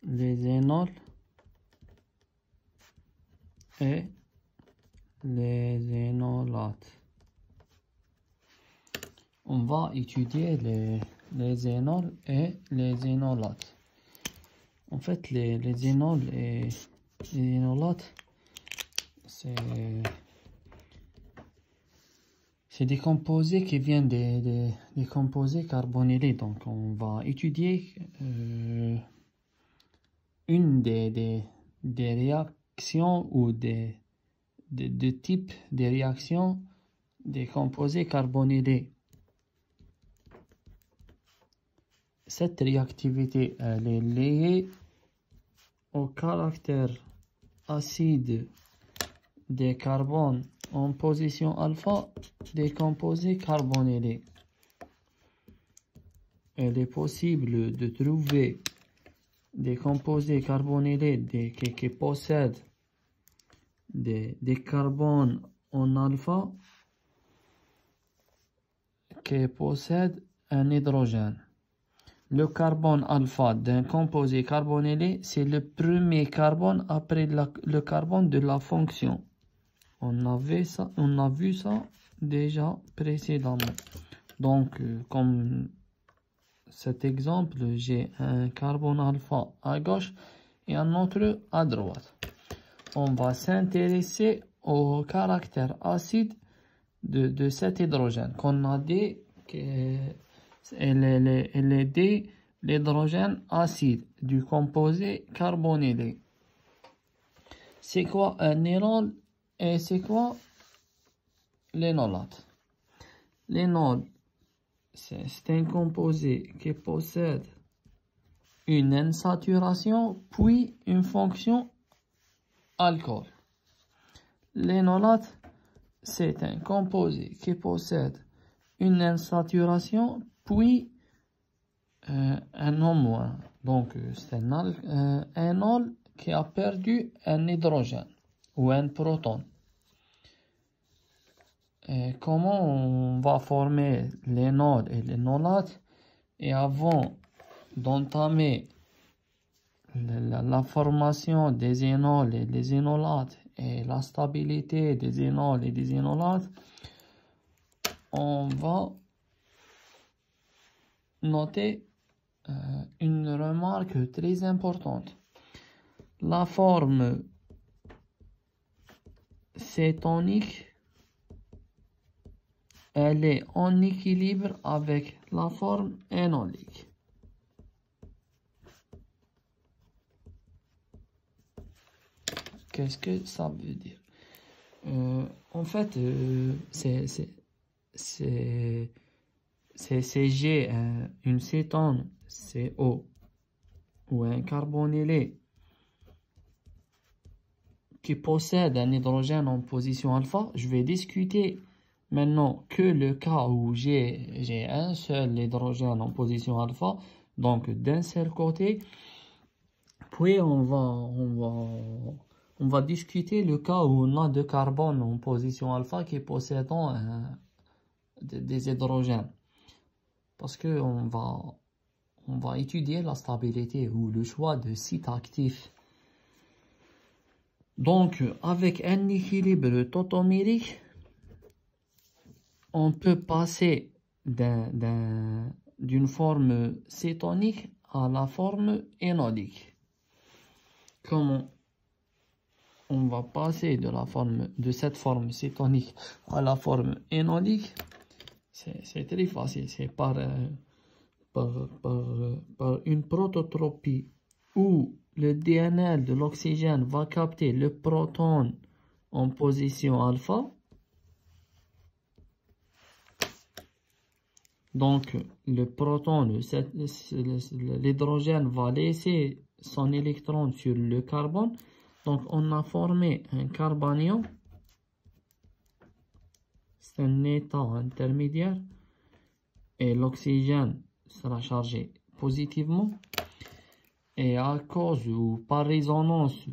les énols et les énolates. On va étudier les énols et les énolates. En fait, les énols et les énolates, c'est des composés qui viennent des composés carbonylés. Donc, on va étudier une des réactions ou des types de réactions des composés carbonylés. Cette réactivité, elle est liée au caractère acide des carbones en position alpha des composés carbonylés. Il est possible de trouver des composés carbonylés qui possèdent des carbones en alpha qui possèdent un hydrogène. Le carbone alpha d'un composé carbonylé, c'est le premier carbone après le carbone de la fonction. On a vu ça déjà précédemment. Donc, comme cet exemple, j'ai un carbone alpha à gauche et un autre à droite. On va s'intéresser au caractère acide de cet hydrogène qu'on a dit que elle est l'hydrogène acide du composé carbonylé. C'est quoi un énol et c'est quoi l'énolate? L'énol, c'est un composé qui possède une insaturation puis une fonction alcool. L'énolate, c'est un composé qui possède une insaturation puis un O-. Donc, c'est un énol qui a perdu un hydrogène ou un proton. Et comment on va former l'énol et l'énolate? Et avant d'entamer la formation des énols et des énolates et la stabilité des énols et des énolates, on va noter une remarque très importante. La forme cétonique, elle est en équilibre avec la forme énolique. Qu'est-ce que ça veut dire? En fait, c'est Cg, une cétone, CO, ou un carbonylé qui possède un hydrogène en position alpha. Je vais discuter maintenant que le cas où j'ai un seul hydrogène en position alpha, donc d'un seul côté. Puis on va discuter le cas où on a deux carbones en position alpha qui possèdent des hydrogènes. Parce que on va étudier la stabilité ou le choix de site actif. Donc, avec un équilibre tautomérique, on peut passer d'une forme cétonique à la forme énolique. Comment on va passer de cette forme cétonique à la forme énolique? C'est très facile, c'est par une prototropie où le DNL de l'oxygène va capter le proton en position alpha. Donc, le proton, l'hydrogène va laisser son électron sur le carbone. Donc, on a formé un carbanion. C'est un état intermédiaire. Et l'oxygène sera chargé positivement. Et à cause ou par résonance,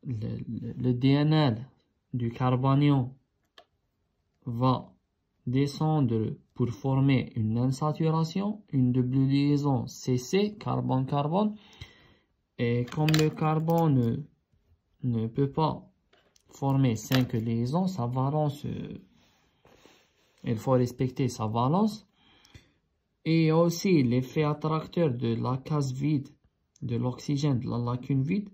le DNL du carbanion va descendre pour former une insaturation, une double liaison CC, carbone-carbone. Et comme le carbone ne peut pas former 5 liaisons, sa valence, il faut respecter sa valence. Et aussi l'effet attracteur de la case vide, de l'oxygène, de la lacune vide.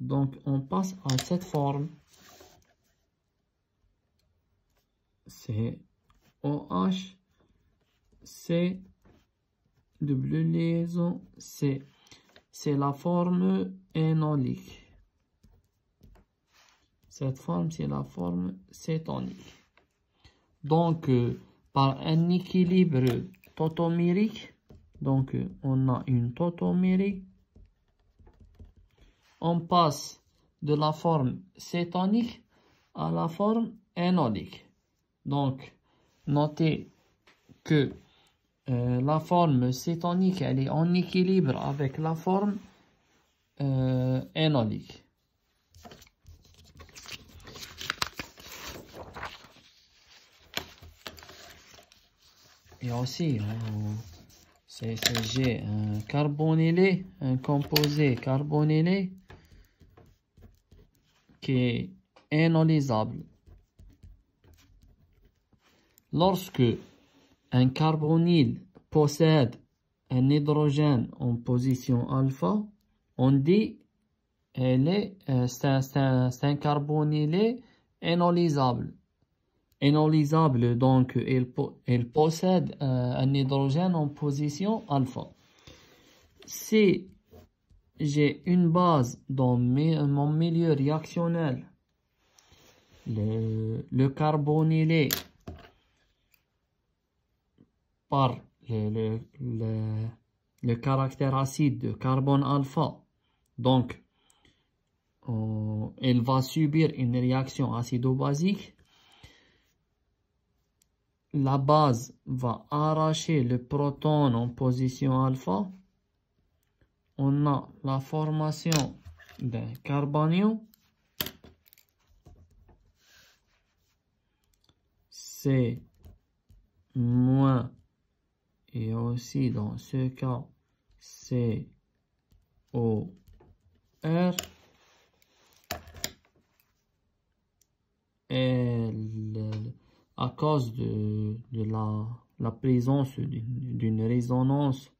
Donc on passe à cette forme. C'est OH, C, double liaison, C. C'est la forme énolique. Cette forme, c'est la forme cétonique. Donc, par un équilibre tautomérique, donc on a une tautomérique, on passe de la forme cétonique à la forme énolique. Donc, notez que la forme cétonique, elle est en équilibre avec la forme énolique. Et aussi, j'ai un carbonylé, un composé carbonylé qui est énolisable. Lorsque un carbonyle possède un hydrogène en position alpha, on dit c'est un carbonylé énolisable. Énolisable, donc il possède un hydrogène en position alpha. Si j'ai une base dans mon milieu réactionnel, le carbonylé par le caractère acide de carbone alpha, donc il va subir une réaction acido-basique. La base va arracher le proton en position alpha. On a la formation d'un carbanion. C moins, et aussi dans ce cas, COR. Et à cause de la présence d'une résonance,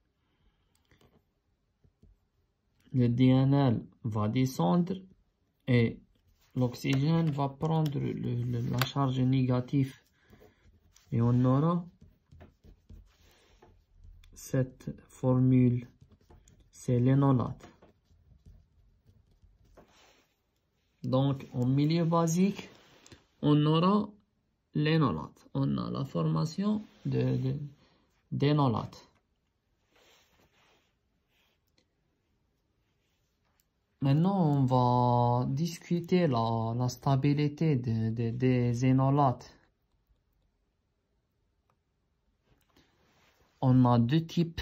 le DNL va descendre et l'oxygène va prendre la charge négative. Et on aura cette formule, c'est l'énolate. Donc, en milieu basique, on aura l'énolate. On a la formation d'énolate. Maintenant, on va discuter la stabilité des énolates. On a deux types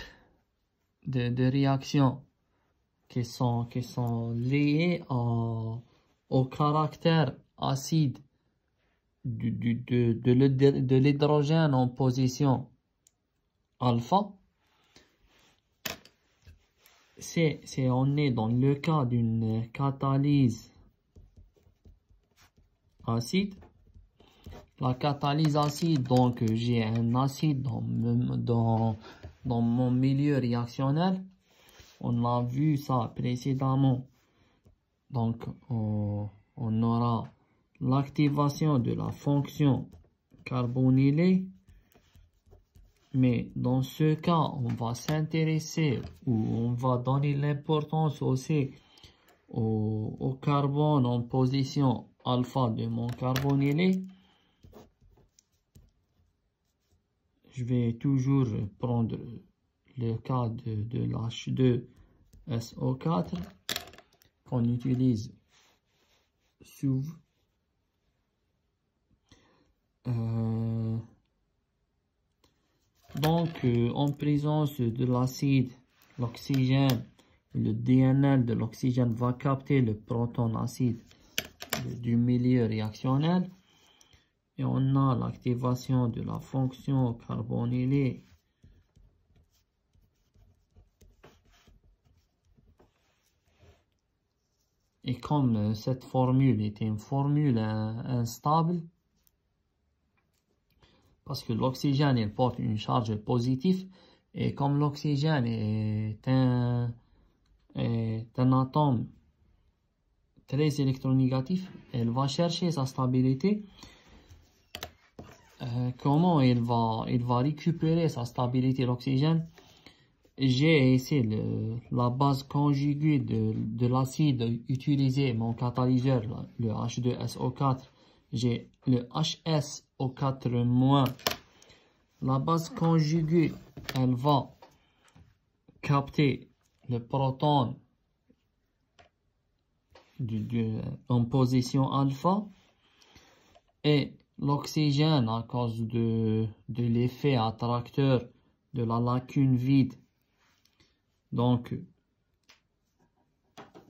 de réactions qui sont liées au caractère acide de l'hydrogène en position alpha. On est dans le cas d'une catalyse acide. La catalyse acide, donc j'ai un acide dans mon milieu réactionnel. On a vu ça précédemment. Donc on aura l'activation de la fonction carbonylée. Mais dans ce cas, on va s'intéresser ou on va donner l'importance aussi au carbone en position alpha de mon carbonylé. Je vais toujours prendre le cas de l'H2SO4 qu'on utilise souvent. Donc, en présence de l'acide, l'oxygène, le DNL de l'oxygène va capter le proton acide du milieu réactionnel. Et on a l'activation de la fonction carbonylée. Et comme cette formule était une formule instable, parce que l'oxygène il porte une charge positive, et comme l'oxygène est un atome très électronégatif, elle va chercher sa stabilité. Comment il va récupérer sa stabilité, l'oxygène? J'ai ici la base conjuguée de l'acide utilisé, mon catalyseur, le H2SO4. J'ai le HSO4-. La base conjuguée, elle va capter le proton en position alpha, et l'oxygène, à cause de l'effet attracteur de la lacune vide. Donc,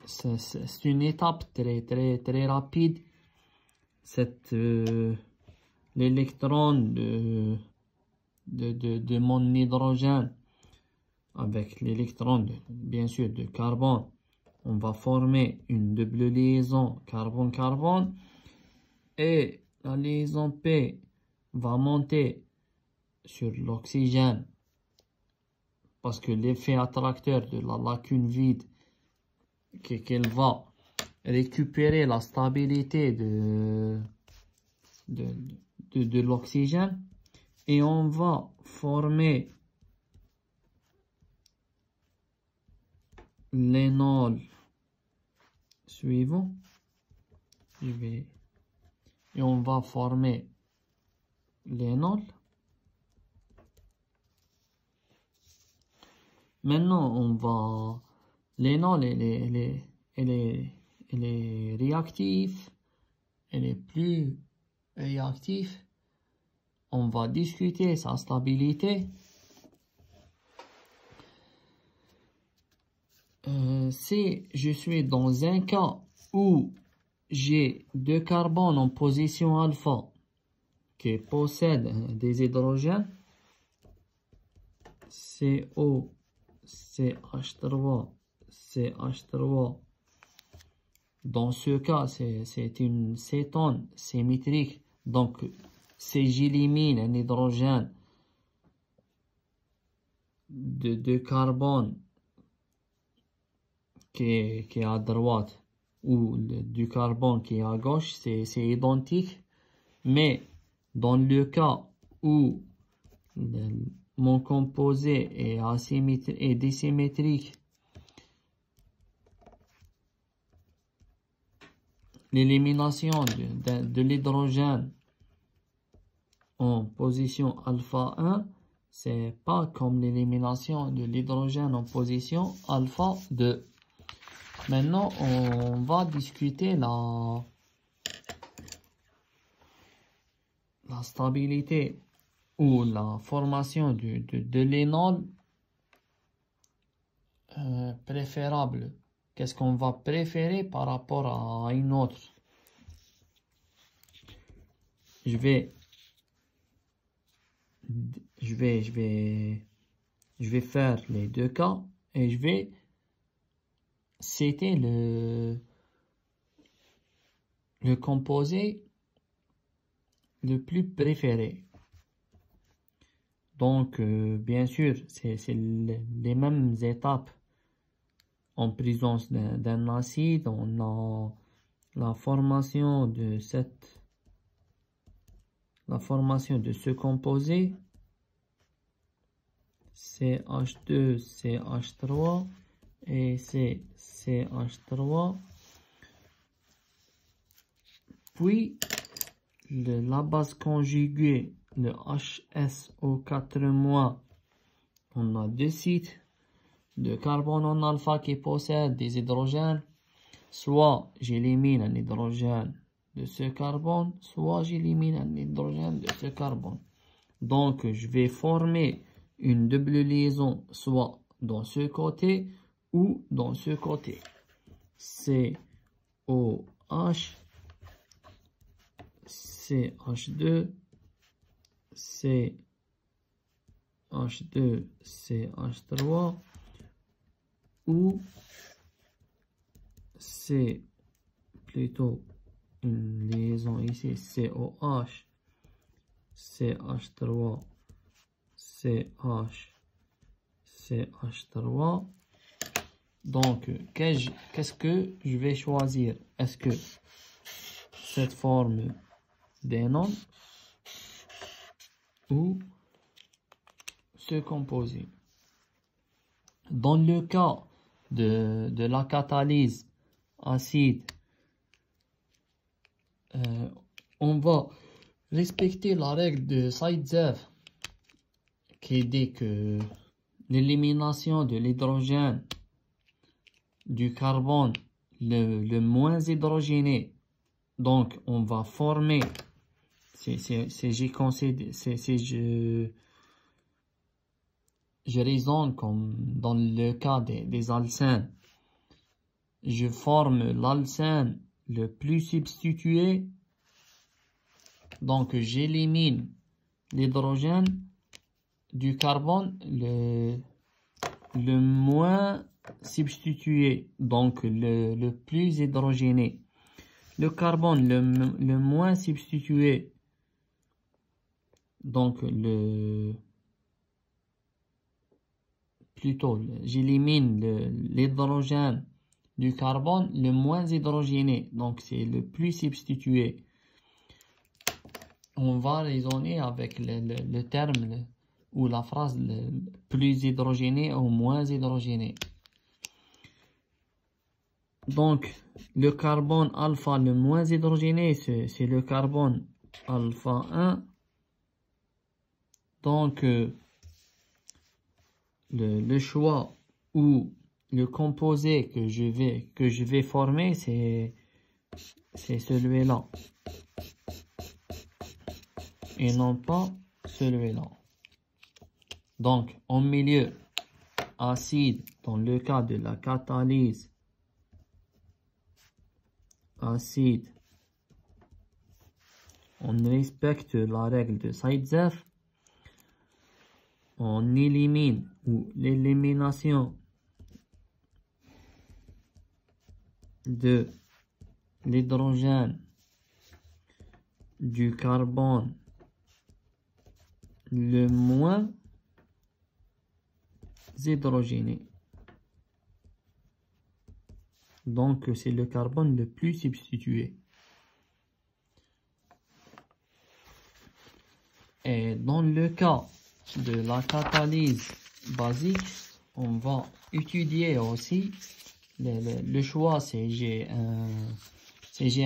c'est une étape très rapide. L'électron de mon hydrogène avec l'électron, bien sûr, de carbone, on va former une double liaison carbone-carbone, et la liaison P va monter sur l'oxygène parce que l'effet attracteur de la lacune vide, qu'elle va récupérer la stabilité de l'oxygène, et on va former l'énol suivant. Et on va former l'énol. Maintenant, l'énol, elle est réactive, elle est plus réactive. On va discuter sa stabilité. Si je suis dans un cas où j'ai deux carbones en position alpha qui possèdent des hydrogènes, CO, CH3, CH3. Dans ce cas, c'est une cétone symétrique. Donc, si j'élimine un hydrogène de carbone qui est à droite, ou du carbone qui est à gauche, c'est identique. Mais dans le cas où mon composé est dissymétrique, l'élimination de l'hydrogène en position alpha 1, c'est pas comme l'élimination de l'hydrogène en position alpha 2. Maintenant, on va discuter la stabilité ou la formation de l'énol préférable. Qu'est-ce qu'on va préférer par rapport à une autre? Je vais faire les deux cas et je vais citer le composé le plus préféré. Donc, bien sûr, c'est les mêmes étapes. En présence d'un acide, on a la formation de ce composé, CH2, CH3 et CH3. Puis, la base conjuguée, le HSO4-, on a deux sites de carbone en alpha qui possèdent des hydrogènes. Soit j'élimine un hydrogène de ce carbone, soit j'élimine un hydrogène de ce carbone. Donc, je vais former une double liaison, soit dans ce côté ou dans ce côté. COH, CH2, CH2, CH3, ou COH, plutôt une liaison ici, COH, CH3, CH, CH3. Donc, qu'est-ce que je vais choisir? Est-ce que cette forme d'énone ou ce composé? Dans le cas de la catalyse acide, on va respecter la règle de Zaitsev qui dit que l'élimination de l'hydrogène du carbone le moins hydrogéné, donc on va former, je raisonne comme dans le cas des alcènes, je forme l'alcène le plus substitué, donc j'élimine l'hydrogène du carbone le moins substitué, donc le plus hydrogéné. Le carbone le moins substitué, donc j'élimine l'hydrogène du carbone le moins hydrogéné, donc c'est le plus substitué. On va raisonner avec le terme ou la phrase le plus hydrogéné ou moins hydrogéné. Donc, le carbone alpha le moins hydrogéné, c'est le carbone alpha 1. Donc, le choix ou le composé que je vais former, c'est celui-là. Et non pas celui-là. Donc, en milieu acide, dans le cas de la catalyse acide, on respecte la règle de Zaitsev. On élimine ou l'élimination de l'hydrogène du carbone le moins hydrogéné. Donc, c'est le carbone le plus substitué. Et dans le cas de la catalyse basique, on va étudier aussi le choix si j'ai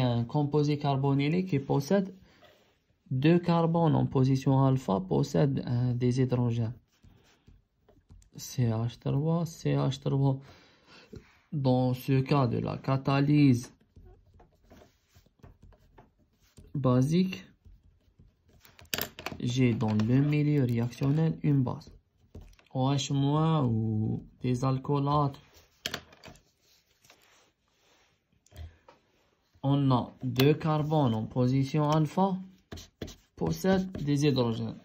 un composé carbonylé qui possède deux carbones en position alpha, possède des hydrogènes. CH3, CH3. Dans ce cas de la catalyse basique, j'ai dans le milieu réactionnel une base OH- ou des alcoolates. On a deux carbones en position alpha, possèdent des hydrogènes.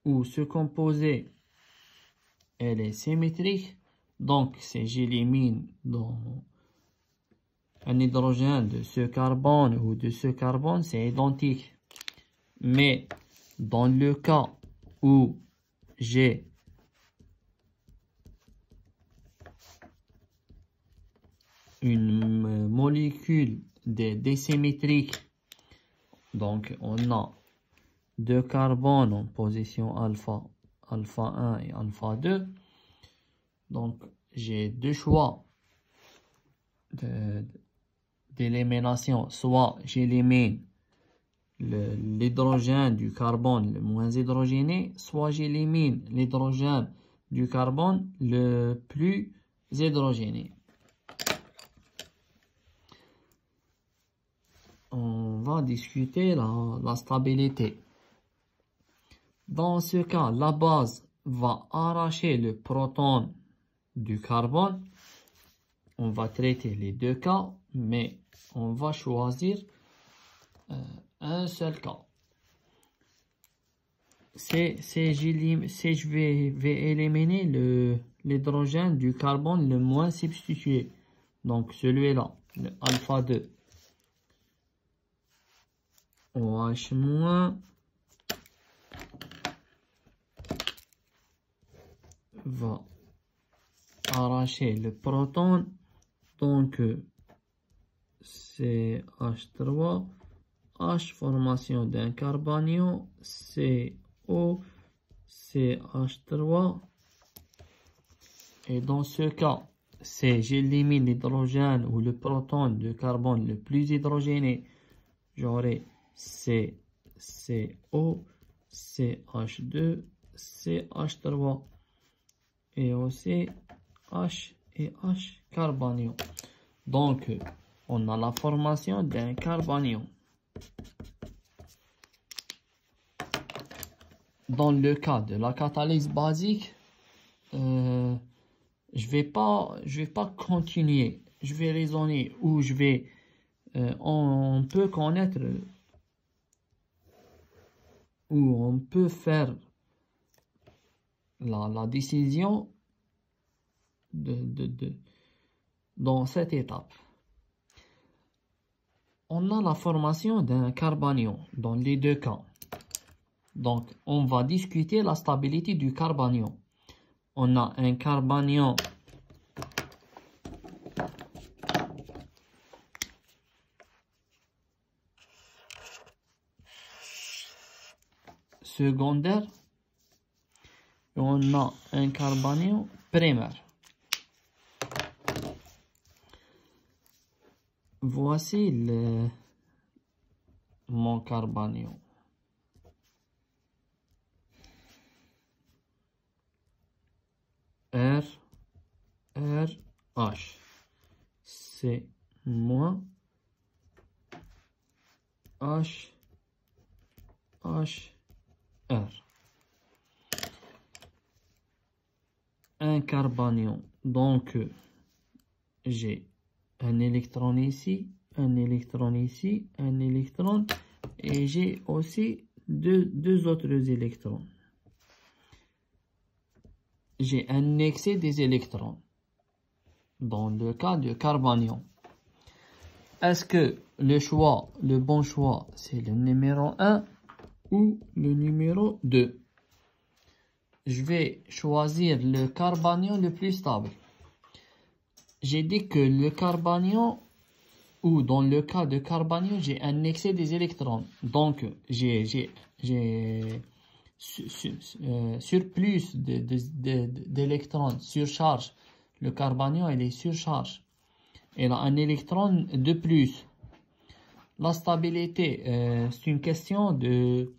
Ou ce composé, elle est symétrique. Donc, si j'élimine un hydrogène de ce carbone ou de ce carbone, c'est identique. Mais dans le cas où j'ai une molécule désymétrique, donc on a deux carbones en position alpha, alpha 1 et alpha 2. Donc, j'ai deux choix d'élimination. Soit j'élimine l'hydrogène du carbone le moins hydrogéné, soit j'élimine l'hydrogène du carbone le plus hydrogéné. On va discuter la stabilité. Dans ce cas, la base va arracher le proton du carbone. On va traiter les deux cas, mais on va choisir un seul cas. Si je vais éliminer l'hydrogène du carbone le moins substitué. Donc celui-là, le alpha 2, OH- va arracher le proton, donc CH3, H, formation d'un carbanion, CO, CH3, et dans ce cas, j'élimine l'hydrogène ou le proton de carbone le plus hydrogéné, j'aurai CCO, CH2, CH3, et aussi H et H carbanion. Donc, on a la formation d'un carbanion. Dans le cas de la catalyse basique, je vais pas continuer. Je vais raisonner ou on peut connaître ou on peut faire la décision dans cette étape. On a la formation d'un carbanion dans les deux cas. Donc, on va discuter la stabilité du carbanion. On a un carbanion secondaire et on a un carbanion primaire. Voici mon carbanion. R, H, C moins H, H, R. Un carbanion. Donc, j'ai un électron ici, un électron ici, un électron, et j'ai aussi deux autres électrons. J'ai un excès des électrons dans le cas de carbanion. Est-ce que le bon choix, c'est le numéro 1 ou le numéro 2? Je vais choisir le carbanion le plus stable. J'ai dit que le carbanion, ou dans le cas de carbanion, j'ai un excès des électrons. Donc, j'ai surplus d'électrons, surcharge. Le carbanion, il est surcharge. Il a un électron de plus. La stabilité, c'est une question de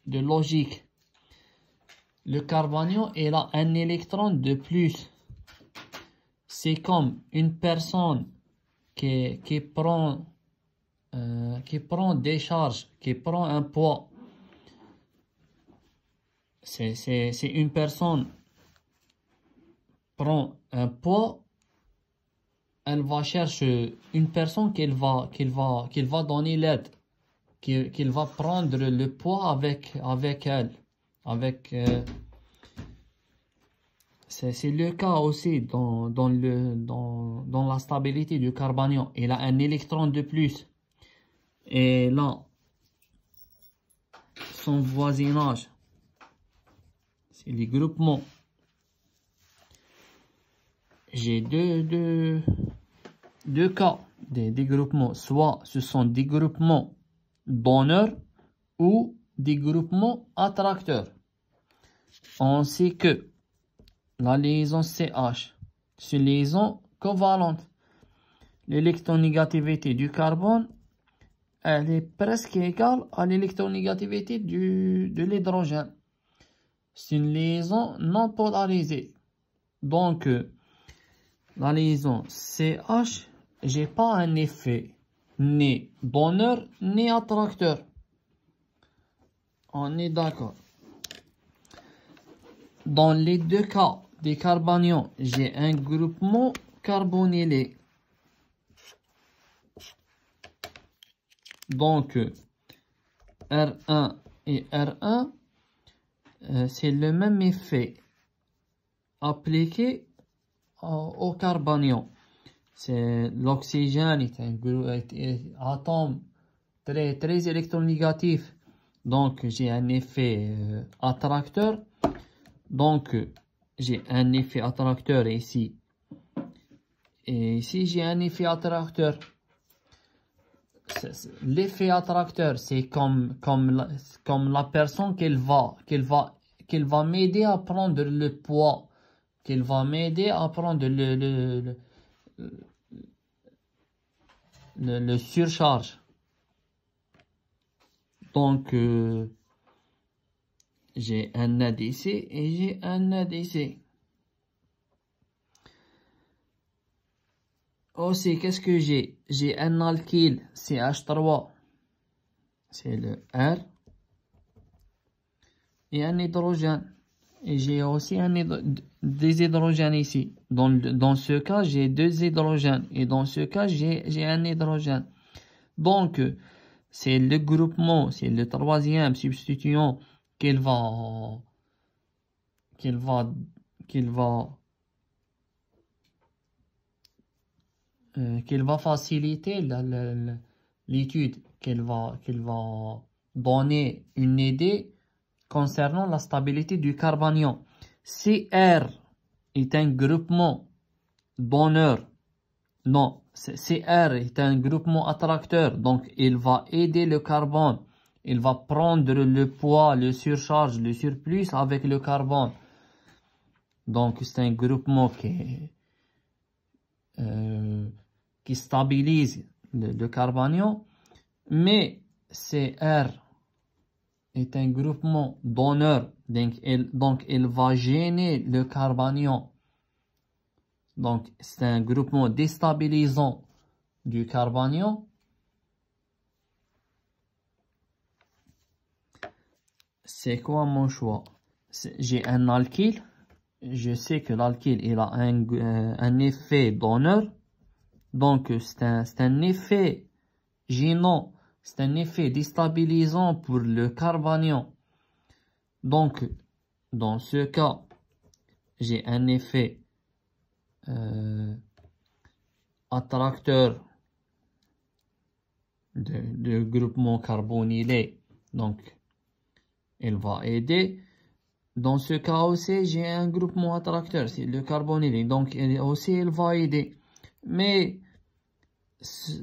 logique. Le carbanion, il a un électron de plus. C'est comme une personne qui prend des charges, qui prend un poids. C'est une personne prend un poids, elle va chercher une personne qu'elle va donner l'aide, qu'il va prendre le poids avec elle, c'est le cas aussi dans la stabilité du carbanion. Il a un électron de plus. Et là, son voisinage, c'est les groupements. J'ai deux cas des groupements. Soit ce sont des groupements donneurs ou des groupements attracteurs. On sait que la liaison CH, c'est une liaison covalente. L'électronégativité du carbone, elle est presque égale à l'électronégativité de l'hydrogène. C'est une liaison non polarisée. Donc, la liaison CH, j'ai pas un effet ni donneur ni attracteur. On est d'accord. Dans les deux cas des carbanions, j'ai un groupement carbonylé. Donc, R1 et R1, c'est le même effet appliqué au carbanion. c'est l'oxygène est un atome très électronégatif. Donc, j'ai un effet attracteur. Donc, j'ai un effet attracteur ici. Et ici, j'ai un effet attracteur. L'effet attracteur, c'est comme la personne qu'elle va m'aider à prendre le poids, qu'elle va m'aider à prendre le surcharge. Donc, j'ai un ADC et j'ai un ADC. Aussi, qu'est-ce que j'ai? J'ai un alkyle, CH3. C'est le R. Et un hydrogène. Et j'ai aussi des hydrogènes ici. Dans ce cas, j'ai 2 hydrogènes. Et dans ce cas, j'ai un hydrogène. Donc, c'est le groupement, c'est le troisième substituant qu'il va faciliter l'étude, qu'il va donner une idée concernant la stabilité du carbanion. Si R est un groupement donneur, non, CR est un groupement attracteur, donc il va aider le carbone, il va prendre le poids, le surcharge, le surplus avec le carbone. Donc c'est un groupement qui stabilise le carbanion, mais CR est un groupement donneur, donc il va gêner le carbanion. Donc, c'est un groupement déstabilisant du carbanion. C'est quoi mon choix? J'ai un alkyle. Je sais que l'alkyle il a un effet donneur. Donc, c'est un effet gênant. C'est un effet déstabilisant pour le carbanion. Donc, dans ce cas, j'ai un effet attracteur de groupement carbonylé, donc il va aider. Dans ce cas aussi, j'ai un groupement attracteur, c'est le carbonylé, donc aussi il va aider. Mais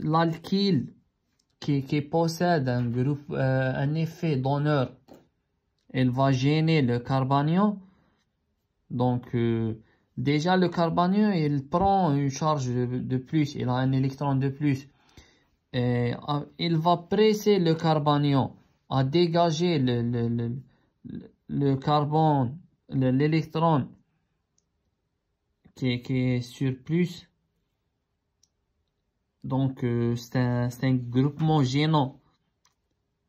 l'alkyle qui possède un effet donneur, il va gêner le carbanion. Donc déjà, le carbanion, il prend une charge de plus, il a un électron de plus. Et il va presser le carbanion à dégager le carbone, l'électron qui est surplus. Donc, c'est un groupement gênant.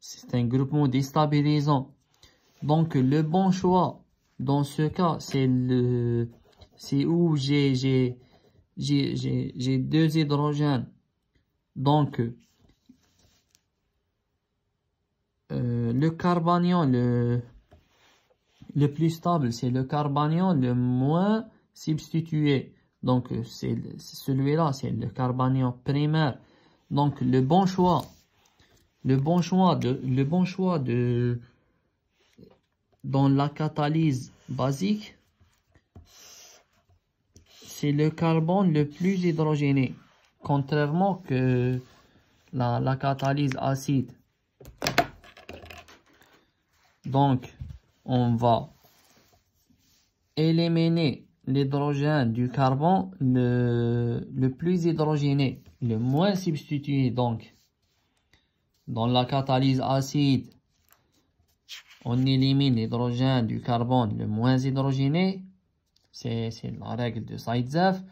C'est un groupement déstabilisant. Donc, le bon choix dans ce cas, c'est où j'ai 2 hydrogènes. Donc, le carbanion le plus stable, c'est le carbanion le moins substitué. Donc, c'est celui-là, c'est le carbanion primaire. Donc, le bon choix dans la catalyse basique, c'est le carbone le plus hydrogéné, contrairement que la catalyse acide. Donc, on va éliminer l'hydrogène du carbone le plus hydrogéné, le moins substitué. Donc, dans la catalyse acide, on élimine l'hydrogène du carbone le moins hydrogéné. C'est la règle de Zaitsev.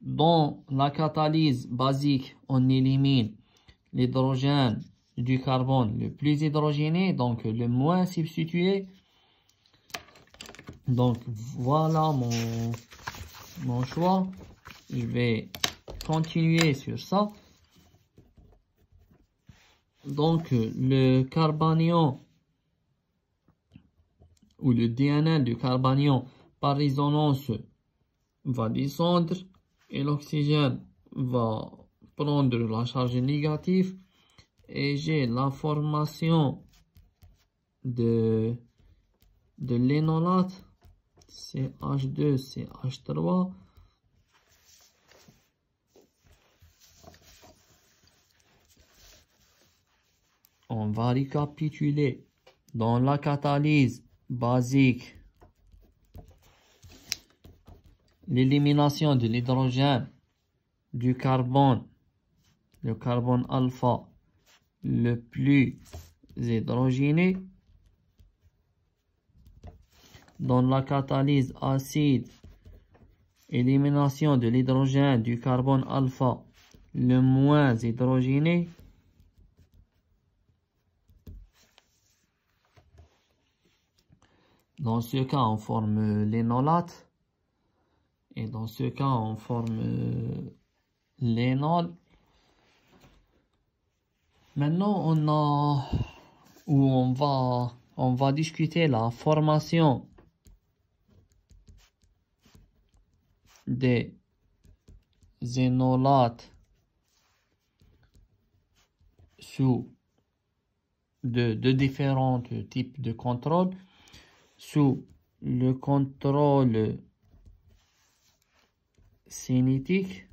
Dans la catalyse basique, on élimine l'hydrogène du carbone le plus hydrogéné, donc le moins substitué. Donc voilà mon choix. Je vais continuer sur ça. Donc le carbanion ou le DNL du carbanion par résonance va descendre et l'oxygène va prendre la charge négative et j'ai la formation de l'énolate CH2, CH3. On va récapituler. Dans la catalyse basique, l'élimination de l'hydrogène, du carbone, le carbone alpha le plus hydrogéné. Dans la catalyse acide, élimination de l'hydrogène, du carbone alpha le moins hydrogéné. Dans ce cas, on forme l'énolate. Et dans ce cas, on forme l'énol. Maintenant, on va discuter la formation des énolates sous de différents types de contrôle. Sous le contrôle cinétique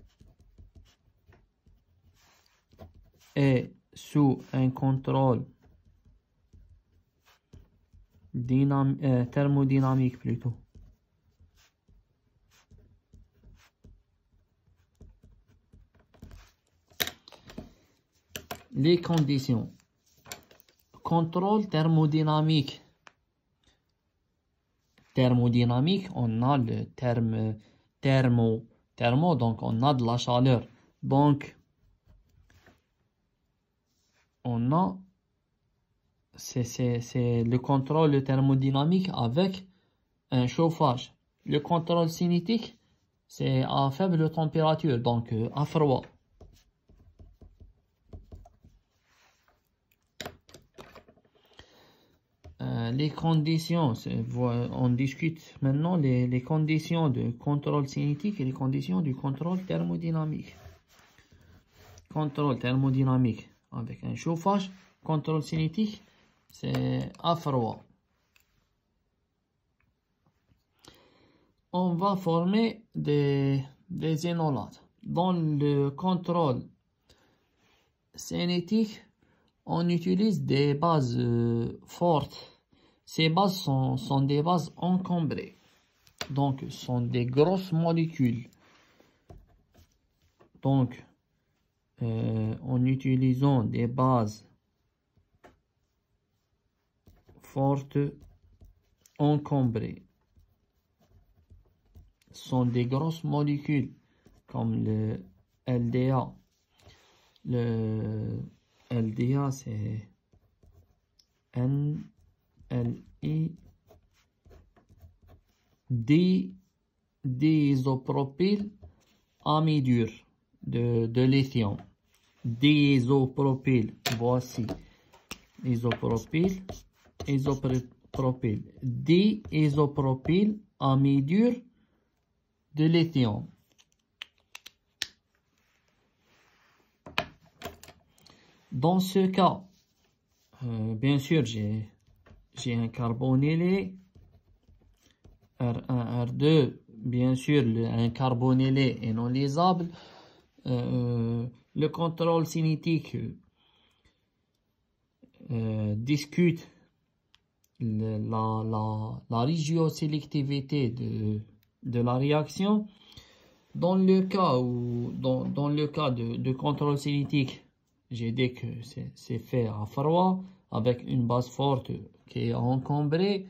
et sous un contrôle thermodynamique plutôt. Les conditions. Contrôle thermodynamique. On a le terme thermo, donc on a de la chaleur. Donc, on a, c'est le contrôle thermodynamique avec un chauffage. Le contrôle cinétique, c'est à faible température, donc à froid. Les conditions, on discute maintenant les conditions de contrôle cinétique et les conditions du contrôle thermodynamique. Contrôle thermodynamique avec un chauffage, contrôle cinétique, c'est à froid. On va former des énolates. Dans le contrôle cinétique, on utilise des bases fortes. Ces bases sont des bases encombrées. Donc, ce sont des grosses molécules. Donc, en utilisant des bases fortes encombrées, ce sont des grosses molécules comme le LDA. Le LDA, c'est NLI d'isopropyl amidure de lithium. D'isopropyl, voici isopropyl, d'isopropyl amidure de lithium. Dans ce cas, bien sûr, j'ai un carbonylé, R1, R2, bien sûr, un carbonylé énolysable. Le contrôle cinétique discute la régiosélectivité de la réaction. Dans le cas de contrôle cinétique, j'ai dit que c'est fait à froid avec une base forte qui est encombrée.